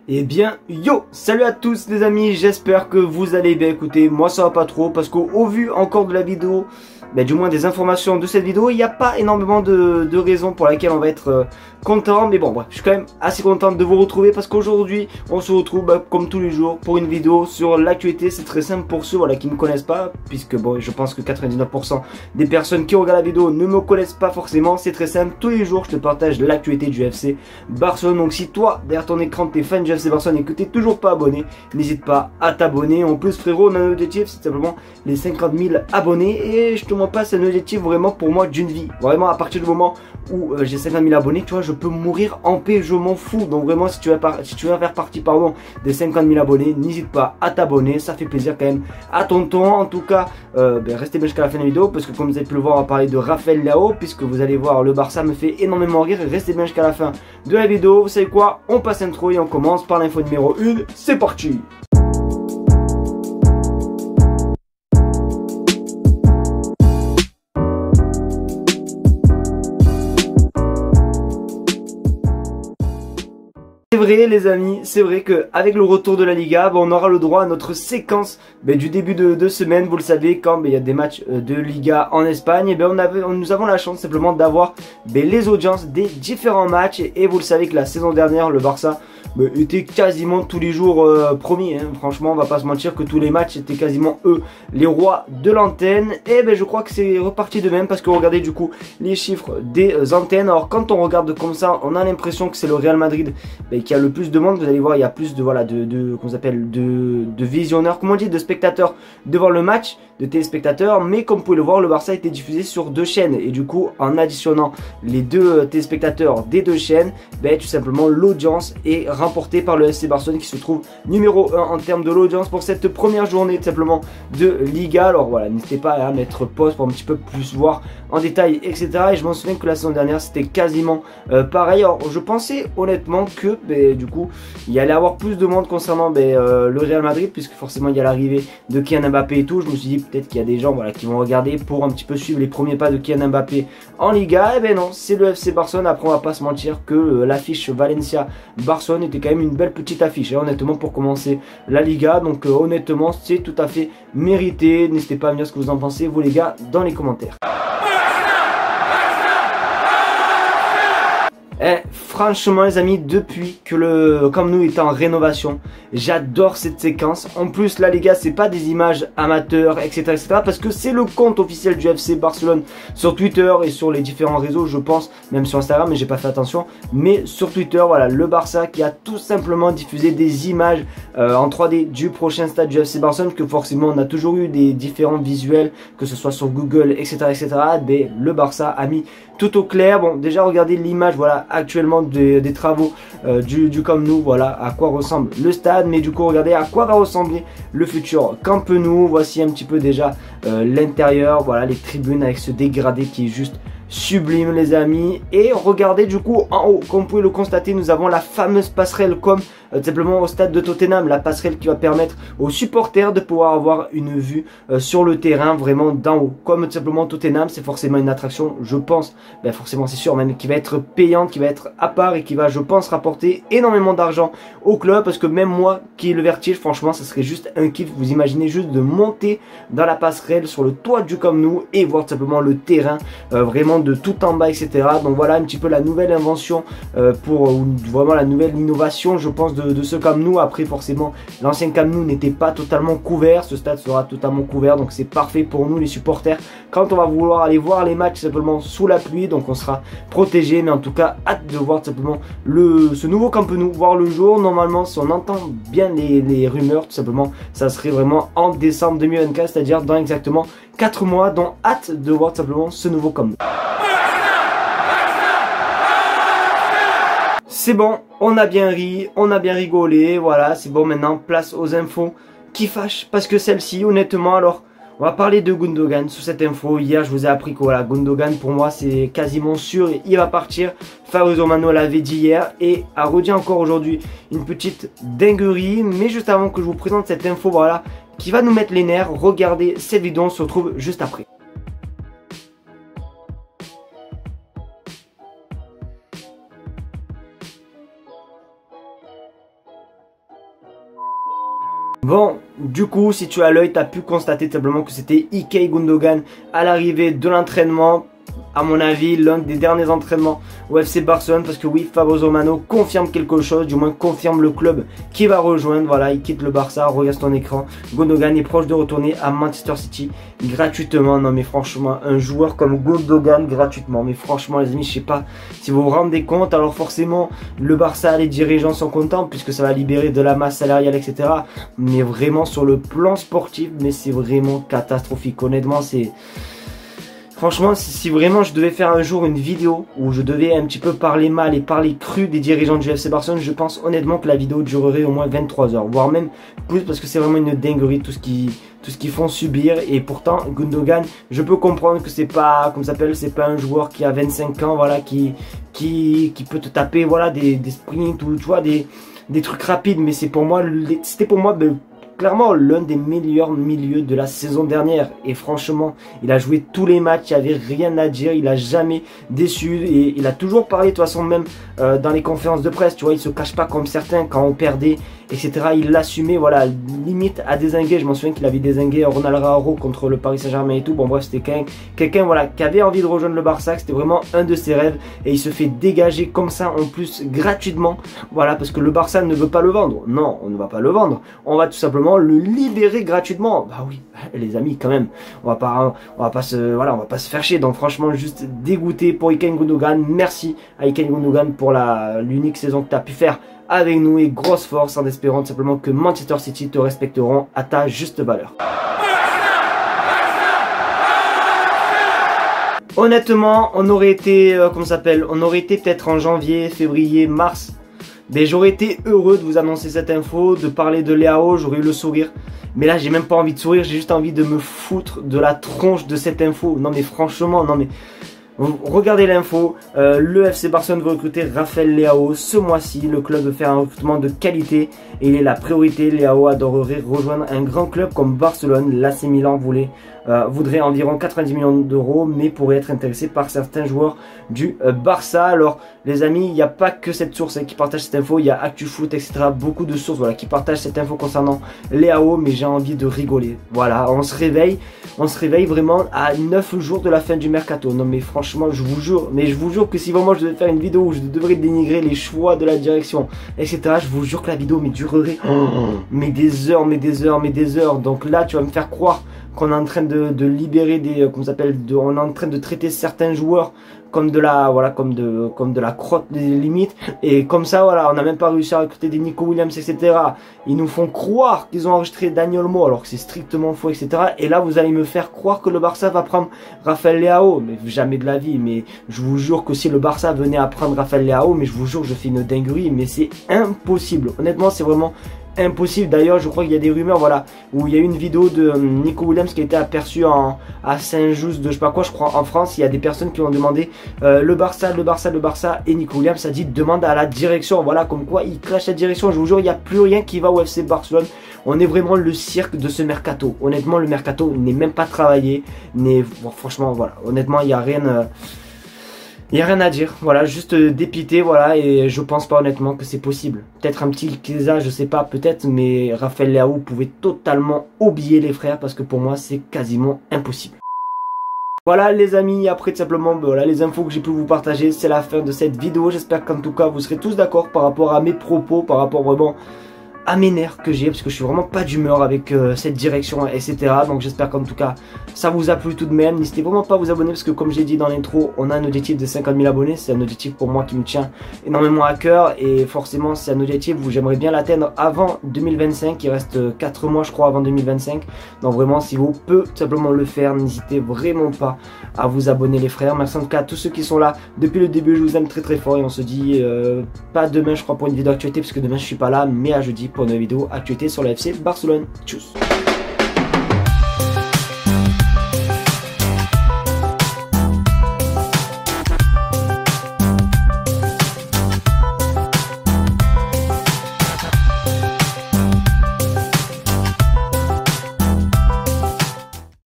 Eh bien, yo, salut à tous les amis, j'espère que vous allez bien. Écoutez, moi ça va pas trop parce qu'au vu encore de la vidéo, du moins des informations de cette vidéo, il n'y a pas énormément de raisons pour lesquelles on va être content. Mais bon, bref, je suis quand même assez content de vous retrouver parce qu'aujourd'hui, on se retrouve comme tous les jours pour une vidéo sur l'actualité. C'est très simple pour ceux qui ne me connaissent pas, puisque bon, je pense que 99% des personnes qui regardent la vidéo ne me connaissent pas forcément. C'est très simple, tous les jours, je te partage l'actualité du FC Barcelone. Donc si toi, derrière ton écran, t'es fan du FC Barcelone et que t'es toujours pas abonné, n'hésite pas à t'abonner. En plus, frérot, on a un objectif, c'est simplement les 50 000 abonnés. Et je te montre pas, c'est un objectif vraiment pour moi d'une vie. Vraiment, à partir du moment où j'ai 50 000 abonnés, tu vois, je peux mourir en paix, je m'en fous. Donc vraiment, si tu veux faire partie, des 50 000 abonnés, n'hésite pas à t'abonner, ça fait plaisir quand même à tonton. En tout cas, restez bien jusqu'à la fin de la vidéo, parce que comme vous avez pu le voir, on va parler de Raphaël Leao, puisque vous allez voir, le Barça me fait énormément rire. Restez bien jusqu'à la fin de la vidéo. Vous savez quoi, on passe l'intro et on commence par l'info numéro 1, c'est parti. C'est vrai les amis, c'est vrai qu'avec le retour de la Liga, on aura le droit à notre séquence du début de semaine. Vous le savez, quand il y a des matchs de Liga en Espagne, et nous avons la chance simplement d'avoir les audiences des différents matchs. Et vous le savez que la saison dernière, le Barça était quasiment tous les jours promis. Franchement, on va pas se mentir que tous les matchs étaient quasiment eux les rois de l'antenne. Et je crois que c'est reparti de même, parce que regardez du coup les chiffres des antennes. Alors quand on regarde comme ça, on a l'impression que c'est le Real Madrid qui a le plus de monde. Vous allez voir, il y a plus de visionneurs, comment on dit, de spectateurs devant le match, de téléspectateurs. Mais comme vous pouvez le voir, le Barça a été diffusé sur deux chaînes, et du coup en additionnant les deux téléspectateurs des deux chaînes, tout simplement l'audience est remportée par le FC Barcelone, qui se trouve numéro 1 en termes de l'audience pour cette première journée tout simplement de Liga. Alors voilà, n'hésitez pas à mettre pause pour un petit peu plus voir en détail, etc. Et je m'en souviens que la saison dernière c'était quasiment pareil. Alors je pensais honnêtement que du coup il y allait avoir plus de monde concernant le Real Madrid, puisque forcément il y a l'arrivée de Kylian Mbappé et tout. Je me suis dit peut-être qu'il y a des gens qui vont regarder pour un petit peu suivre les premiers pas de Kylian Mbappé en Liga. Et non, c'est le FC Barcelone. Après on va pas se mentir que l'affiche Valencia-Barcelone était quand même une belle petite affiche, honnêtement, pour commencer la Liga. Donc honnêtement c'est tout à fait mérité. N'hésitez pas à me dire ce que vous en pensez, vous les gars, dans les commentaires. Franchement les amis, depuis que le Camp Nou est en rénovation, j'adore cette séquence. En plus là les gars, c'est pas des images amateurs, etc., parce que c'est le compte officiel du FC Barcelone sur Twitter et sur les différents réseaux, je pense, même sur Instagram, mais j'ai pas fait attention. Mais sur Twitter, voilà, le Barça qui a tout simplement diffusé des images en 3D du prochain stade du FC Barcelone, que forcément on a toujours eu des différents visuels, que ce soit sur Google, etc., le Barça a mis tout au clair. Bon, déjà regardez l'image, voilà, actuellement des travaux du Camp Nou, voilà à quoi ressemble le stade. Mais du coup regardez à quoi va ressembler le futur Camp Nou. Voici un petit peu déjà l'intérieur, voilà, les tribunes avec ce dégradé qui est juste sublime les amis. Et regardez du coup en haut, comme vous pouvez le constater, nous avons la fameuse passerelle comme simplement au stade de Tottenham, la passerelle qui va permettre aux supporters de pouvoir avoir une vue sur le terrain vraiment d'en haut. Comme tout simplement Tottenham, c'est forcément une attraction, je pense, forcément c'est sûr même, qui va être payante, qui va être à part et qui va, je pense, rapporter énormément d'argent au club. Parce que même moi qui ai le vertige, franchement ça serait juste un kiff. Vous imaginez juste de monter dans la passerelle sur le toit du Camp Nou et voir tout simplement le terrain vraiment de tout en bas, etc. Donc voilà un petit peu la nouvelle invention vraiment la nouvelle innovation, je pense, de ce Camp Nou. Après forcément l'ancien Camp Nou n'était pas totalement couvert, ce stade sera totalement couvert, donc c'est parfait pour nous les supporters quand on va vouloir aller voir les matchs simplement sous la pluie. Donc on sera protégé, mais en tout cas hâte de voir simplement ce nouveau Camp Nou voir le jour. Normalement, si on entend bien les rumeurs, tout simplement ça serait vraiment en décembre 2024, c'est-à-dire dans exactement 4 mois. Donc hâte de voir tout simplement ce nouveau Camp Nou. C'est bon, on a bien ri, on a bien rigolé, voilà, c'est bon. Maintenant place aux infos qui fâchent, parce que celle-ci honnêtement, alors on va parler de Gundogan. Sous cette info, hier je vous ai appris que voilà, Gundogan pour moi c'est quasiment sûr, il va partir. Fabrizio Romano l'avait dit hier et a redit encore aujourd'hui une petite dinguerie. Mais juste avant que je vous présente cette info, voilà, qui va nous mettre les nerfs, regardez cette vidéo, on se retrouve juste après. Bon, du coup, si tu as l'œil, tu as pu constater simplement que c'était Ilkay Gundogan à l'arrivée de l'entraînement. À mon avis, l'un des derniers entraînements au FC Barcelone, parce que oui, Fabrizio Romano confirme quelque chose, du moins confirme le club qui va rejoindre. Voilà, il quitte le Barça, regarde ton écran. Gundogan est proche de retourner à Manchester City gratuitement. Non mais franchement, un joueur comme Gundogan gratuitement, mais franchement les amis, je sais pas si vous vous rendez compte. Alors forcément, le Barça, les dirigeants sont contents puisque ça va libérer de la masse salariale, etc. Mais vraiment sur le plan sportif, mais c'est vraiment catastrophique. Honnêtement, c'est... Franchement, si vraiment je devais faire un jour une vidéo où je devais un petit peu parler mal et parler cru des dirigeants du FC Barcelone, je pense honnêtement que la vidéo durerait au moins 23 heures, voire même plus, parce que c'est vraiment une dinguerie tout ce qu'ils font subir. Et pourtant, Gundogan, je peux comprendre que c'est pas, comme ça s'appelle, c'est pas un joueur qui a 25 ans, voilà, qui peut te taper, voilà, des sprints ou tu vois, des trucs rapides, mais c'était pour moi clairement l'un des meilleurs milieux de la saison dernière. Et franchement, il a joué tous les matchs, il n'y avait rien à dire, il a jamais déçu. Et il a toujours parlé, de toute façon, même dans les conférences de presse, tu vois, il se cache pas comme certains quand on perdait, etc. Il l'assumait, voilà, limite à dézinguer. Je m'en souviens qu'il avait dézingué Ronald Araujo contre le Paris Saint-Germain et tout. Bon bref, c'était quelqu'un voilà, qui avait envie de rejoindre le Barça, c'était vraiment un de ses rêves. Et il se fait dégager comme ça, en plus, gratuitement. Voilà, parce que le Barça ne veut pas le vendre. Non, on ne va pas le vendre. On va tout simplement le libérer gratuitement. Bah oui, les amis, quand même. On va pas se faire chier. Donc franchement, juste dégoûté pour Ilkay Gundogan. Merci à Ilkay Gundogan pour l'unique saison que tu as pu faire avec nous, et grosse force, en espérant simplement que Manchester City te respecteront à ta juste valeur. Honnêtement, on aurait été, on aurait été peut-être en janvier, février, mars. Mais j'aurais été heureux de vous annoncer cette info, de parler de Leao, j'aurais eu le sourire. Mais là, j'ai même pas envie de sourire, j'ai juste envie de me foutre de la tronche de cette info. Non mais franchement, non mais... Regardez l'info, le FC Barcelone veut recruter Rafael Leao ce mois-ci. Le club veut faire un recrutement de qualité et il est la priorité. Leao adorerait rejoindre un grand club comme Barcelone. L'AC Milan voudrait environ 90 millions d'euros, mais pourrait être intéressé par certains joueurs du Barça. Alors les amis, il n'y a pas que cette source qui partage cette info, il y a ActuFoot, etc. Beaucoup de sources voilà, qui partagent cette info concernant Leao, mais j'ai envie de rigoler. Voilà, on se réveille vraiment à 9 jours de la fin du mercato. Non mais franchement, je vous jure que si vraiment je devais faire une vidéo où je devrais dénigrer les choix de la direction, etc., je vous jure que la vidéo durerait mais des heures, mais des heures, mais des heures. Donc là, tu vas me faire croire qu'on est en train de libérer des, on est en train de traiter certains joueurs comme de la, voilà, comme de la crotte des limites, et comme ça, voilà, on n'a même pas réussi à recruter des Nico Williams, etc. Ils nous font croire qu'ils ont enregistré Daniel Olmo, alors que c'est strictement faux, etc. Et là, vous allez me faire croire que le Barça va prendre Rafael Leao, mais jamais de la vie. Mais je vous jure que si le Barça venait à prendre Rafael Leao, mais je vous jure, je fais une dinguerie, mais c'est impossible. Honnêtement, c'est vraiment impossible. D'ailleurs, je crois qu'il y a des rumeurs, voilà, où il y a eu une vidéo de Nico Williams qui a été aperçue à Saint-Just de je sais pas quoi, je crois, en France. Il y a des personnes qui ont demandé le Barça, et Nico Williams a dit demande à la direction. Voilà, comme quoi il clash la direction. Je vous jure, il n'y a plus rien qui va au FC Barcelone. On est vraiment le cirque de ce mercato. Honnêtement, le mercato n'est même pas travaillé. Bon, franchement, voilà, honnêtement, il n'y a rien. Il n'y a rien à dire, voilà, juste dépité, voilà, et je pense pas honnêtement que c'est possible. Peut-être un petit Chiesa, je sais pas, peut-être, mais Rafael Leao pouvait totalement oublier les frères, parce que pour moi, c'est quasiment impossible. Voilà les amis, après tout simplement, voilà les infos que j'ai pu vous partager, c'est la fin de cette vidéo. J'espère qu'en tout cas, vous serez tous d'accord par rapport à mes propos, par rapport vraiment à mes nerfs que j'ai, parce que je suis vraiment pas d'humeur avec cette direction, etc. Donc j'espère qu'en tout cas ça vous a plu tout de même. N'hésitez vraiment pas à vous abonner, parce que comme j'ai dit dans l'intro, on a un objectif de 50 000 abonnés. C'est un objectif pour moi qui me tient énormément à cœur, et forcément c'est un objectif où j'aimerais bien l'atteindre avant 2025. Il reste 4 mois je crois avant 2025. Donc vraiment, si vous pouvez tout simplement le faire, n'hésitez vraiment pas à vous abonner les frères. Merci en tout cas à tous ceux qui sont là depuis le début, je vous aime très très fort, et on se dit pas demain je crois pour une vidéo actualité, parce que demain je suis pas là, mais à jeudi pour une vidéo actualité sur la FC Barcelone. Tchuss.